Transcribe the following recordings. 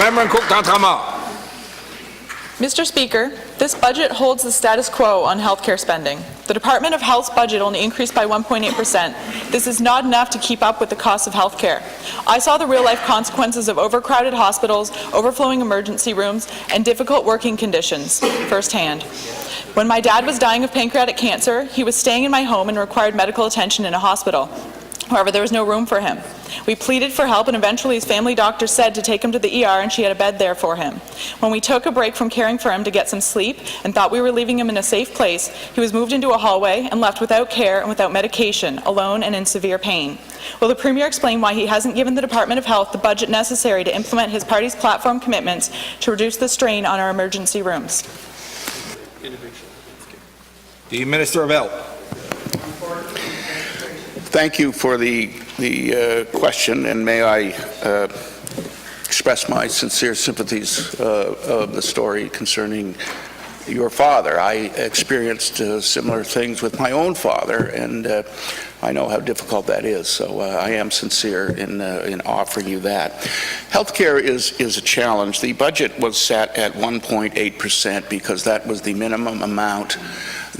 Member and Cook d'Entremont. Mr. Speaker, this budget holds the status quo on healthcare spending. The Department of Health's budget only increased by 1.8%. This is not enough to keep up with the cost of healthcare. I saw the real-life consequences of overcrowded hospitals, overflowing emergency rooms, and difficult working conditions firsthand. When my dad was dying of pancreatic cancer, he was staying in my home and required medical attention in a hospital. However, there was no room for him. We pleaded for help, and eventually his family doctor said to take him to the ER, and she had a bed there for him. When we took a break from caring for him to get some sleep and thought we were leaving him in a safe place, he was moved into a hallway and left without care and without medication, alone and in severe pain. Will the Premier explain why he hasn't given the Department of Health the budget necessary to implement his party's platform commitments to reduce the strain on our emergency rooms? The Minister of Health. Thank you for the question, and may I express my sincere sympathies of the story concerning your father. I experienced similar things with my own father, and I know how difficult that is, so I am sincere in offering you that. Healthcare is a challenge. The budget was set at 1.8% because that was the minimum amount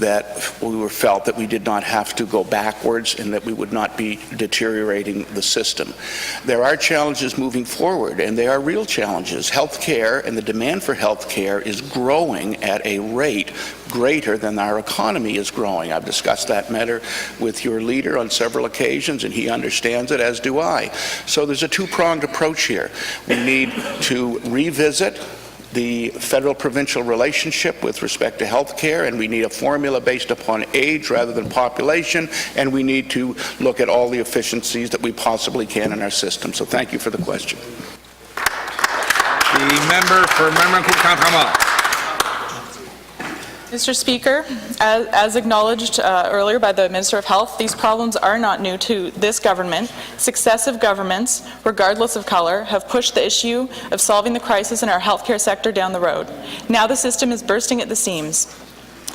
that we felt that we did not have to go backwards and that we would not be deteriorating the system. There are challenges moving forward, and they are real challenges. Healthcare and the demand for healthcare is growing at a rate greater than our economy is growing. I've discussed that matter with your leader on several occasions, and he understands it, as do I. So there's a two-pronged approach here. We need to revisit the federal-provincial relationship with respect to health care, and we need a formula based upon age rather than population, and we need to look at all the efficiencies that we possibly can in our system. So thank you for the question. The member for Cook-D'Entremont. Mr. Speaker, as acknowledged earlier by the Minister of Health, these problems are not new to this government. Successive governments, regardless of color, have pushed the issue of solving the crisis in our healthcare sector down the road. Now the system is bursting at the seams.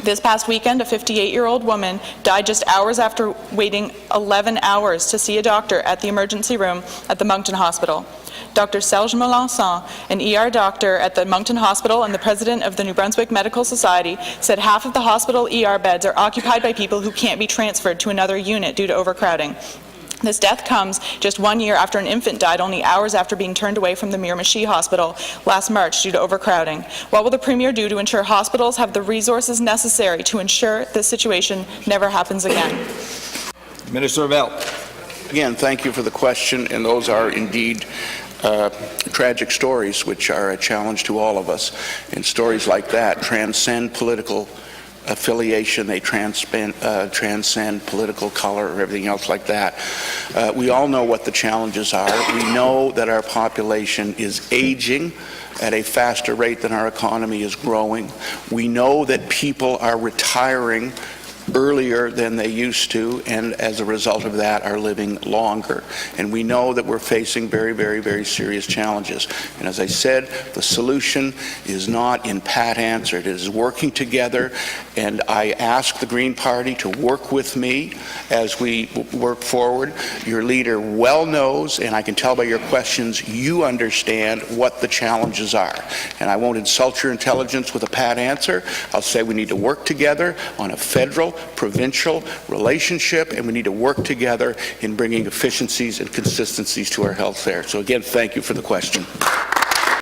This past weekend, a 58-year-old woman died just hours after waiting 11 hours to see a doctor at the emergency room at the Moncton Hospital. Dr. Serge Melançon, an ER doctor at the Moncton Hospital and the president of the New Brunswick Medical Society, said half of the hospital ER beds are occupied by people who can't be transferred to another unit due to overcrowding. This death comes just 1 year after an infant died only hours after being turned away from the Miramichi Hospital last March due to overcrowding. What will the Premier do to ensure hospitals have the resources necessary to ensure this situation never happens again? Minister of Health. Again, thank you for the question, and those are indeed tragic stories which are a challenge to all of us. And stories like that transcend political affiliation, they transcend political color or everything else like that. We all know what the challenges are. We know that our population is aging at a faster rate than our economy is growing. We know that people are retiring earlier than they used to, and as a result of that are living longer. And we know that we're facing very, very, very serious challenges. And as I said, the solution is not in pat answer. It is working together, and I ask the Green Party to work with me as we work forward. Your leader well knows, and I can tell by your questions, you understand what the challenges are. And I won't insult your intelligence with a pat answer. I'll say we need to work together on a federal provincial relationship, and we need to work together in bringing efficiencies and consistencies to our health care. So again, thank you for the question.